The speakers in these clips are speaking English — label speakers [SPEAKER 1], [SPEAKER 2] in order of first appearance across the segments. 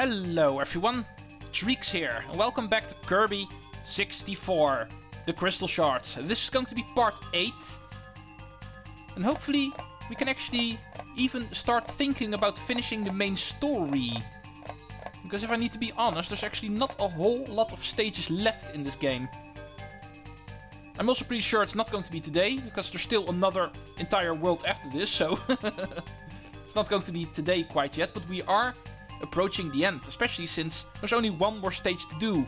[SPEAKER 1] Hello everyone, Treecks here, and welcome back to Kirby 64, the Crystal Shards. This is going to be part 8, and hopefully we can actually even start thinking about finishing the main story. Because if I need to be honest, there's actually not a whole lot of stages left in this game. I'm also pretty sure it's not going to be today, because there's still another entire world after this, so it's not going to be today quite yet, but we are approaching the end, especially since there's only one more stage to do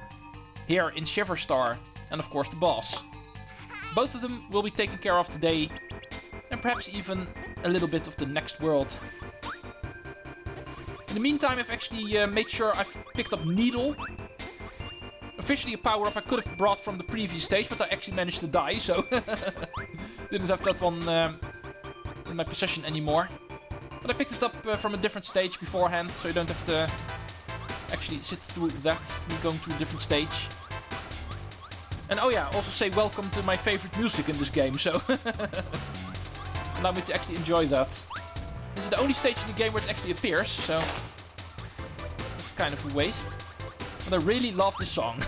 [SPEAKER 1] here in Shiver Star, and of course the boss. Both of them will be taken care of today, and perhaps even a little bit of the next world. In the meantime, I've actually made sure I've picked up Needle. Officially a power-up I could have brought from the previous stage, but I actually managed to die, so didn't have that one in my possession anymore. But I picked it up from a different stage beforehand, so you don't have to actually sit through that, me going through a different stage. And oh yeah, also say welcome to my favorite music in this game, so allow me to actually enjoy that. This is the only stage in the game where it actually appears, so that's kind of a waste. But I really love this song.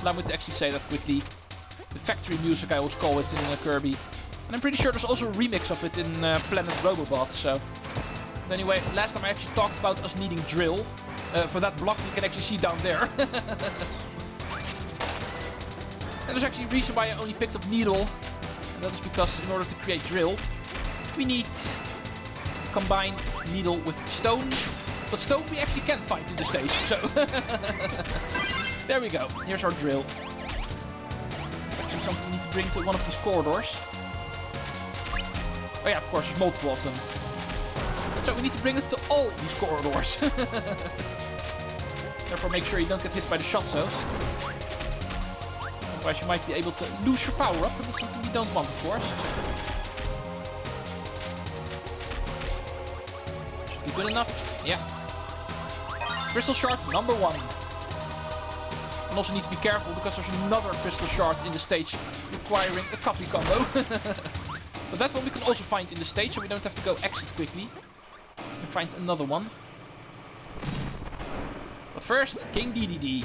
[SPEAKER 1] Allow me to actually say that quickly. The factory music, I always call it in Kirby. And I'm pretty sure there's also a remix of it in Planet Robobot, so... But anyway, last time I actually talked about us needing drill. For that block you can actually see down there. And there's actually a reason why I only picked up Needle. And that is because in order to create drill, we need to combine Needle with Stone. But Stone we actually can find in the stage, so... There we go, here's our drill. It's actually something we need to bring to one of these corridors. Oh yeah, of course, there's multiple of them. So we need to bring us to all these corridors. Therefore make sure you don't get hit by the shot zones. Otherwise you might be able to lose your power up, and that's something we don't want, of course. Should be good enough, yeah. Crystal Shard number 1. And also need to be careful because there's another Crystal Shard in the stage requiring a copy combo. But that one we can also find in the stage, so we don't have to go exit quickly and find another one. But first, King DDD.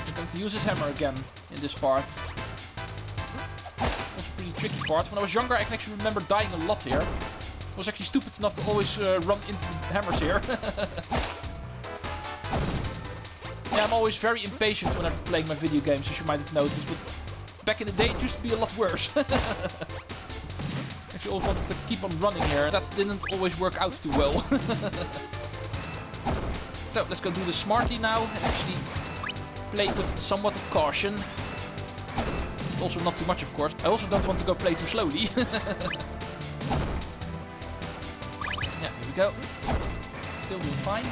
[SPEAKER 1] We're going to use his hammer again in this part. Also a pretty tricky part. When I was younger I can actually remember dying a lot here. I was actually stupid enough to always run into the hammers here. Yeah, I'm always very impatient whenever playing my video games, as you might have noticed, but back in the day it used to be a lot worse. Actually always wanted to keep on running here, that didn't always work out too well. So, let's go do the smarty now, and actually play with somewhat of caution. But also not too much, of course. I also don't want to go play too slowly. Yeah, here we go. Still doing fine.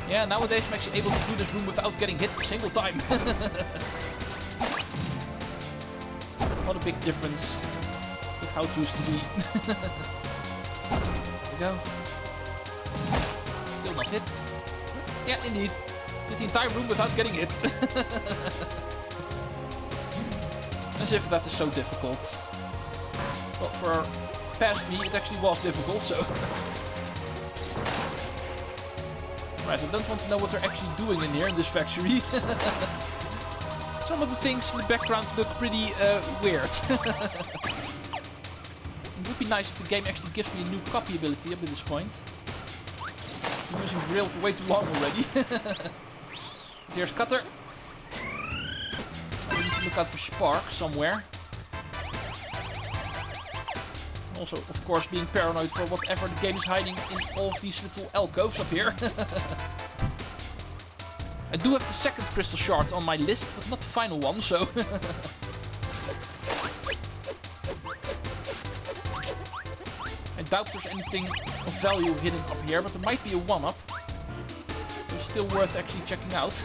[SPEAKER 1] Yeah, nowadays I'm actually able to do this room without getting hit a single time. What a big difference with how it used to be. There we go. Still not hit. Yeah, indeed. Did the entire room without getting hit. As if that is so difficult. Well, for past me it actually was difficult, so... Right, I don't want to know what they're actually doing in here, in this factory. Some of the things in the background look pretty weird. It would be nice if the game actually gives me a new copy ability up at this point. I'm using drill for way too long already. But here's Cutter. We need to look out for Spark somewhere. Also, of course, being paranoid for whatever the game is hiding in all of these little alcoves up here. I do have the second Crystal Shard on my list, but not the final one, so... I doubt there's anything of value hidden up here, but there might be a 1-up. So it's still worth actually checking out.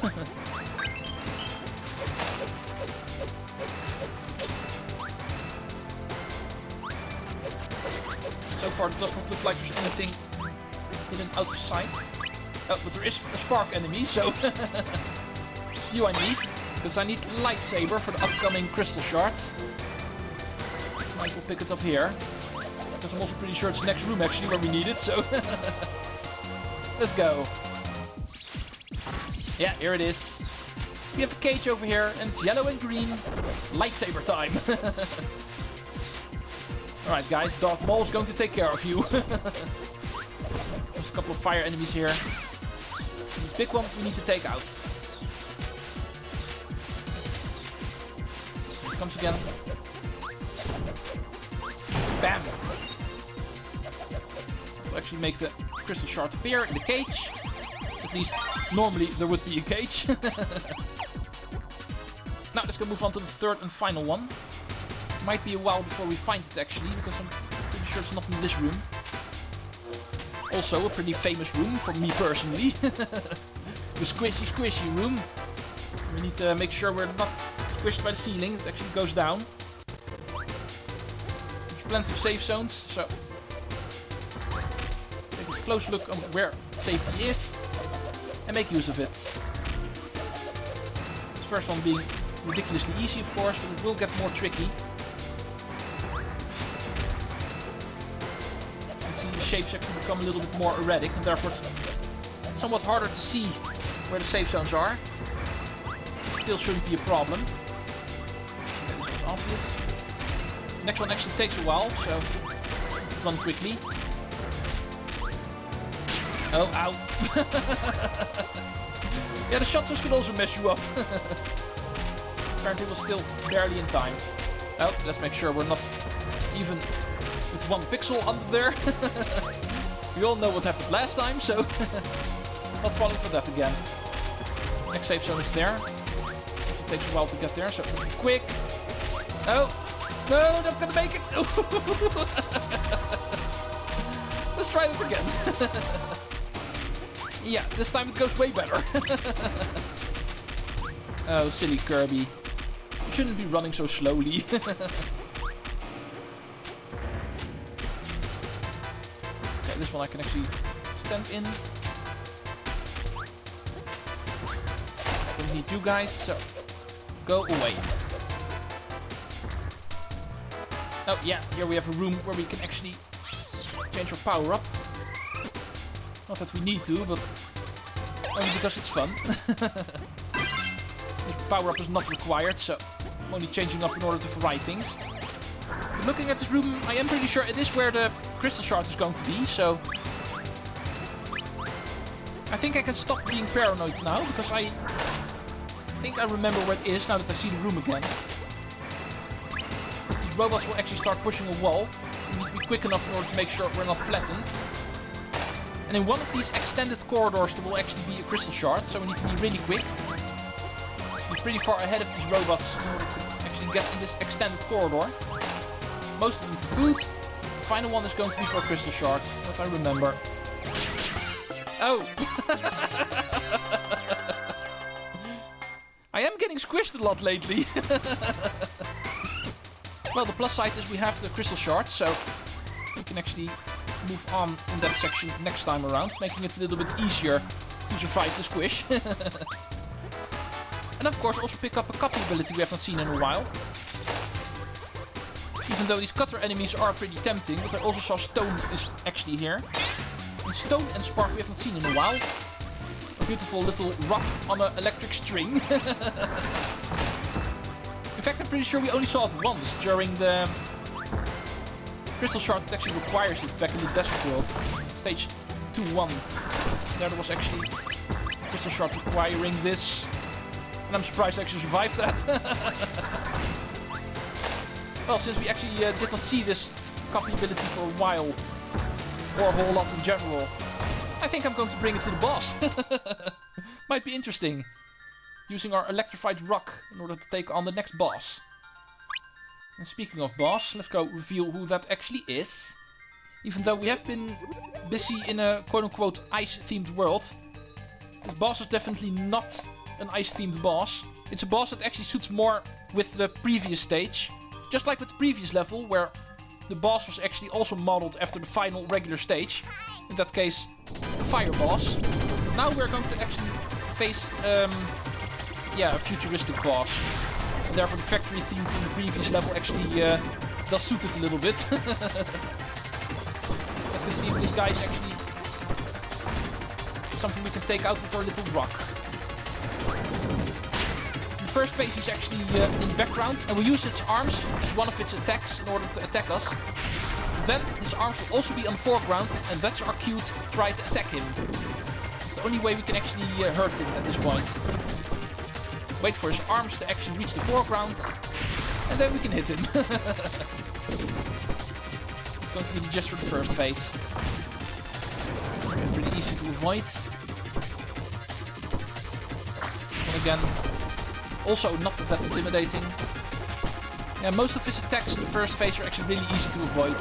[SPEAKER 1] So far it does not look like there's anything hidden out of sight. Oh, but there is a Spark enemy, so... You I need, because I need Lightsaber for the upcoming Crystal Shards. Might as well pick it up here. Because I'm also pretty sure it's the next room actually where we need it, so... Let's go. Yeah, here it is. We have a cage over here, and it's yellow and green. Lightsaber time. Alright guys, Darth Maul is going to take care of you. There's a couple of fire enemies here. This big one we need to take out. Here it comes again. Bam! We'll actually make the Crystal Shard appear in the cage. At least, normally there would be a cage. Now let's go move on to the third and final one. Might be a while before we find it actually, because I'm pretty sure it's not in this room. Also a pretty famous room for me personally. The squishy room. We need to make sure we're not squished by the ceiling. It actually goes down. There's plenty of safe zones, so take a close look on where safety is and make use of it. This first one being ridiculously easy, of course, but it will get more tricky. You can see the shapes actually become a little bit more erratic, and therefore it's somewhat harder to see where the safe zones are. Still shouldn't be a problem. Okay, this one's obvious. The next one actually takes a while, so run quickly. Oh, ow. Yeah, the shots can also mess you up. Apparently we're still barely in time. Oh, let's make sure we're not even with 1 pixel under there. We all know what happened last time, so not falling for that again. Next safe zone is there. Also takes a while to get there, so quick. Oh, no, not gonna make it. Let's try it again. Yeah, this time it goes way better. Oh, silly Kirby. You shouldn't be running so slowly. Okay, this one I can actually stand in. I don't need you guys, so go away. Oh yeah, here we have a room where we can actually change our power up. Not that we need to, but only because it's fun. This power up is not required, so I'm only changing up in order to vary things. But looking at this room, I am pretty sure it is where the Crystal Shards is going to be, so I think I can stop being paranoid now, because I think I remember where it is now that I see the room again. These robots will actually start pushing a wall. We need to be quick enough in order to make sure we're not flattened. And in one of these extended corridors there will actually be a Crystal Shard, so we need to be really quick. Be pretty far ahead of these robots in order to actually get in this extended corridor. Most of them for food. The final one is going to be for a Crystal Shard, what I remember. Oh! I am getting squished a lot lately. Well, the plus side is we have the Crystal Shards, so we can actually move on in that section next time around, making it a little bit easier to survive the squish. And of course also pick up a copy ability we haven't seen in a while. Even though these cutter enemies are pretty tempting, but I also saw Stone is actually here. And Stone and Spark we haven't seen in a while. A beautiful little rock on an electric string. In fact, I'm pretty sure we only saw it once during the Crystal Shards that actually requires it back in the Desert World. Stage 2-1. There was actually Crystal Shards requiring this. And I'm surprised I actually survived that. Well, since we actually did not see this copy ability for a while, or a whole lot in general, I think I'm going to bring it to the boss. Might be interesting. Using our electrified rock in order to take on the next boss. And speaking of boss, let's go reveal who that actually is. Even though we have been busy in a quote-unquote ice-themed world, this boss is definitely not an ice-themed boss. It's a boss that actually suits more with the previous stage. Just like with the previous level, where the boss was actually also modeled after the final regular stage. In that case, a fire boss. Now we're going to actually face a futuristic boss. And therefore the factory theme from the previous level actually does suit it a little bit. Let's go see if this guy is actually something we can take out with our little rock. In the first phase he's actually in the background, and we use its arms as one of its attacks in order to attack us. Then his arms will also be on the foreground, and that's our cue to try to attack him. It's the only way we can actually hurt him at this point. Wait for his arms to actually reach the foreground, and then we can hit him. It's going to be just for the first phase. Pretty easy to avoid. And again, also not that intimidating. Yeah, most of his attacks in the first phase are actually really easy to avoid.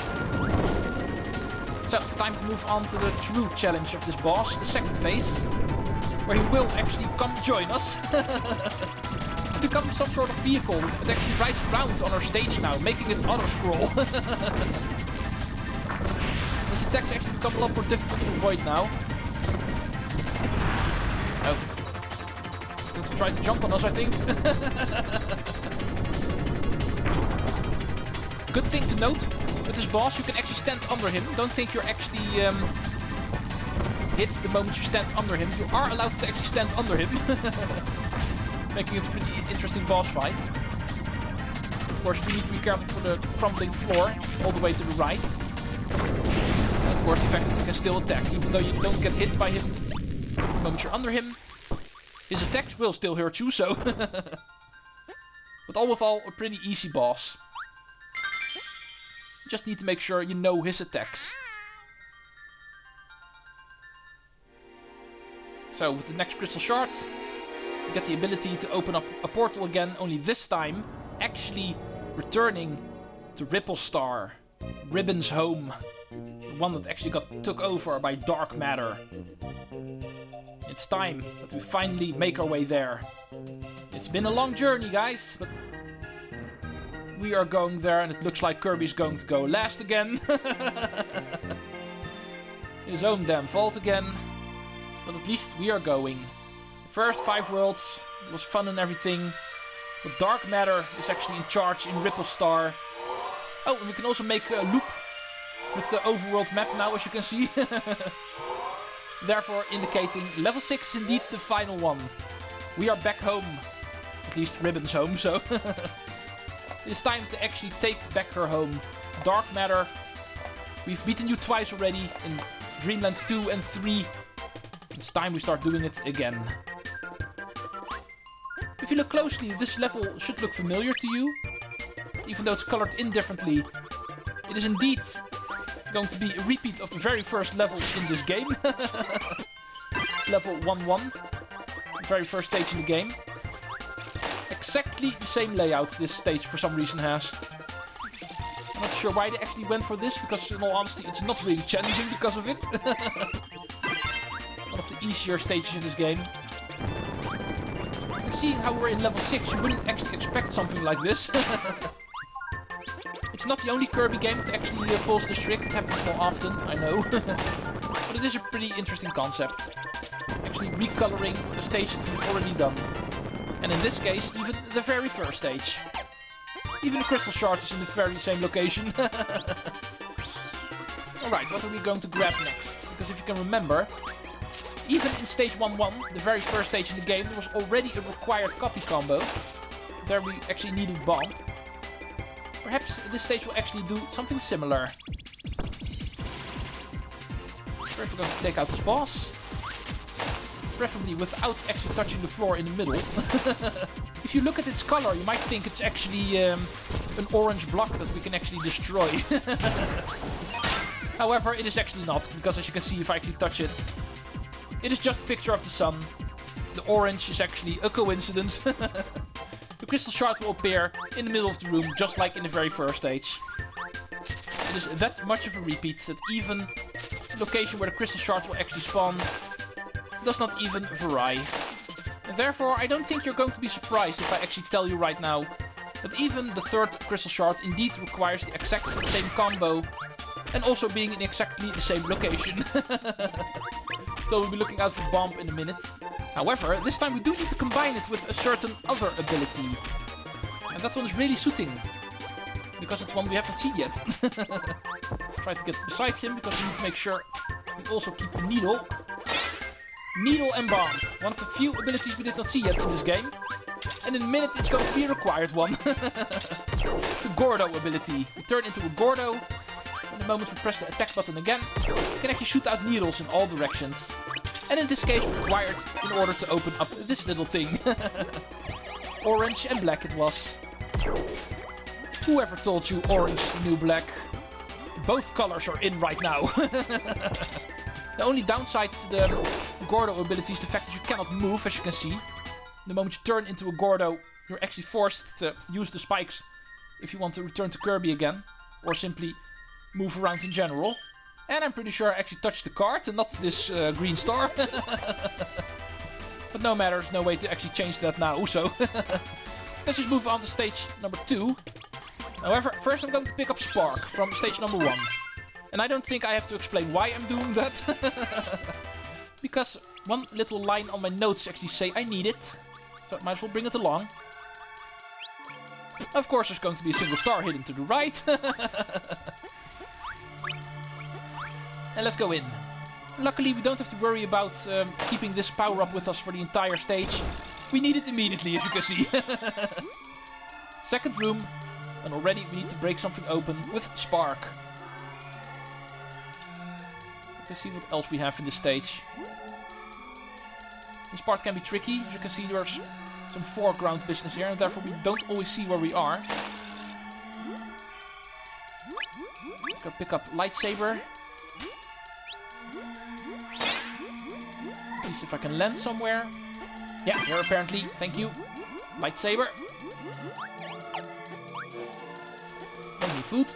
[SPEAKER 1] So, time to move on to the true challenge of this boss, the second phase, where he will actually come join us. Become some sort of vehicle that actually rides around on our stage now, making it auto-scroll. His attacks actually become a lot more difficult to avoid now. Oh. Going to try to jump on us, I think. Good thing to note, with this boss you can actually stand under him. Don't think you're actually hit the moment you stand under him. You are allowed to actually stand under him. Making it a pretty interesting boss fight. Of course, you need to be careful for the crumbling floor all the way to the right. And of course, the fact that you can still attack, even though you don't get hit by him the moment you're under him. His attacks will still hurt you, so... But all with all, a pretty easy boss. You just need to make sure you know his attacks. So, with the next Crystal Shards, you get the ability to open up a portal again, only this time actually returning to Ripple Star, Ribbon's home. The one that actually got took over by dark matter. It's time that we finally make our way there. It's been a long journey, guys, but we are going there, and it looks like Kirby's going to go last again. His own damn fault again. But at least we are going. The first 5 worlds, it was fun and everything. But dark matter is actually in charge in Ripple Star. Oh, and we can also make a loop with the overworld map now, as you can see. Therefore indicating level 6 is indeed the final one. We are back home. At least Ribbon's home, so... It's time to actually take back her home. Dark matter. We've beaten you twice already in Dreamland 2 and 3. It's time we start doing it again. If you look closely, this level should look familiar to you. Even though it's colored in differently. It is indeed going to be a repeat of the very first level in this game. Level 1-1. The very first stage in the game. Exactly the same layout this stage for some reason has. I'm not sure why they actually went for this, because in all honesty it's not really challenging because of it. One of the easier stages in this game. And seeing how we're in level 6, you wouldn't actually expect something like this. It's not the only Kirby game that actually pulls this trick. It happens more often, I know. But it is a pretty interesting concept. Actually recoloring a stage that we've already done. And in this case, even the very first stage. Even the Crystal Shards is in the very same location. Alright, what are we going to grab next? Because if you can remember, even in stage 1-1, the very first stage in the game, there was already a required copy combo. There we actually needed Bomb. Perhaps this stage will actually do something similar. First we're going to take out this boss. Preferably without actually touching the floor in the middle. If you look at its color, you might think it's actually an orange block that we can actually destroy. However, it is actually not, because as you can see if I actually touch it, it is just a picture of the sun. The orange is actually a coincidence. The Crystal Shard will appear in the middle of the room, just like in the very first stage. It is that much of a repeat that even the location where the Crystal Shards will actually spawn does not even vary. And therefore, I don't think you're going to be surprised if I actually tell you right now that even the third Crystal Shard indeed requires the exact same combo and also being in exactly the same location. So we'll be looking out for Bomb in a minute. However, this time we do need to combine it with a certain other ability. And that one is really suiting. Because it's one we haven't seen yet. Try to get besides him, because we need to make sure we also keep the needle. Needle and Bomb. One of the few abilities we did not see yet in this game. And in a minute it's going to be a required one. The Gordo ability. We turn into a Gordo. In the moment we press the attack button again, we can actually shoot out needles in all directions. And in this case required in order to open up this little thing. Orange and black it was. Whoever told you orange is the new black? Both colors are in right now. The only downside to the Gordo ability is the fact that you cannot move, as you can see. The moment you turn into a Gordo, you're actually forced to use the spikes if you want to return to Kirby again. Or simply move around in general. And I'm pretty sure I actually touched the card and not this green star. But no matter, there's no way to actually change that now, so... Let's just move on to stage number 2. However, first I'm going to pick up Spark from stage number 1. And I don't think I have to explain why I'm doing that. Because one little line on my notes actually say I need it. So I might as well bring it along. Of course there's going to be a single star hidden to the right. And let's go in. Luckily we don't have to worry about keeping this power up with us for the entire stage. We need it immediately, as you can see. Second room. And already we need to break something open with Spark. Let's see what else we have in this stage. This part can be tricky. As you can see, there's some foreground business here, and therefore we don't always see where we are. Let's go pick up Lightsaber. See if I can land somewhere. Yeah, here apparently. Thank you. Lightsaber. Don't need food.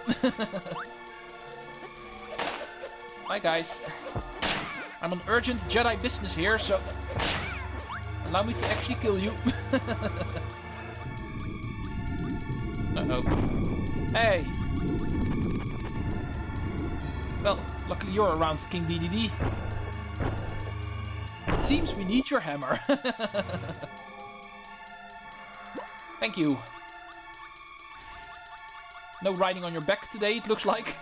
[SPEAKER 1] Hi guys. I'm on urgent Jedi business here, so allow me to actually kill you. Uh-oh. Hey! Well, luckily you're around, King DDD. It seems we need your hammer. Thank you. No riding on your back today, it looks like.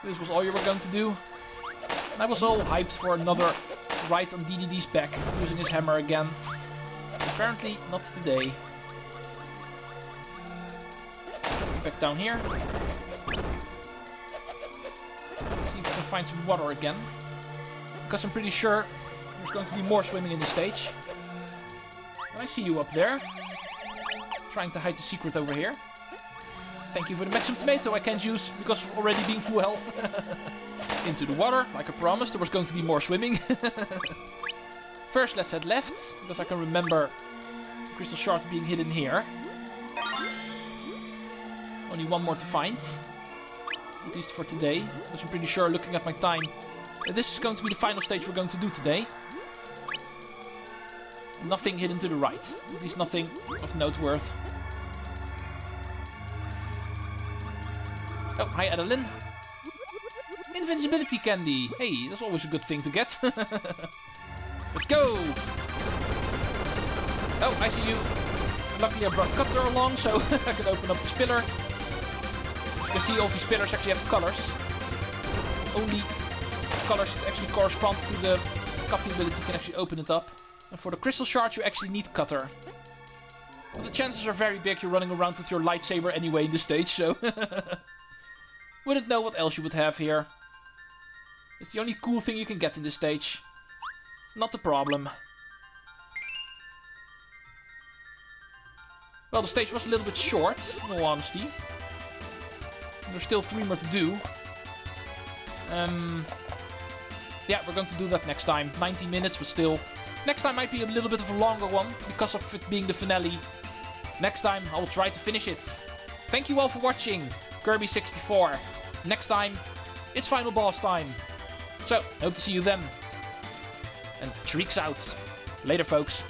[SPEAKER 1] This was all you were going to do. And I was all hyped for another ride on DDD's back, using his hammer again. Apparently not today. Back down here. Let's see if we can find some water again. Because I'm pretty sure there's going to be more swimming in this stage. And I see you up there. Trying to hide the secret over here. Thank you for the Maximum Tomato I can't use because of already being full health. Into the water, like I promised, there was going to be more swimming. First let's head left, because I can remember Crystal Shards being hidden here. Only one more to find. At least for today. Because I'm pretty sure, looking at my time, that this is going to be the final stage we're going to do today. Nothing hidden to the right. At least nothing of note worth. Oh, hi Adeline. Invincibility candy. Hey, that's always a good thing to get. Let's go! Oh, I see you. Luckily I brought Cutter along, so I can open up this pillar. You can see all these pillars actually have colors. Only colors that actually correspond to the copy ability can actually open it up. And for the Crystal Shards you actually need Cutter. But the chances are very big you're running around with your lightsaber anyway in this stage, so... Wouldn't know what else you would have here. It's the only cool thing you can get in this stage. Not the problem. Well, the stage was a little bit short, in all honesty. There's still 3 more to do. Yeah, we're going to do that next time. 90 minutes, but still. Next time might be a little bit of a longer one, because of it being the finale. Next time, I will try to finish it. Thank you all for watching. Kirby 64. Next time, it's final boss time. So, hope to see you then. And Treecks out. Later, folks.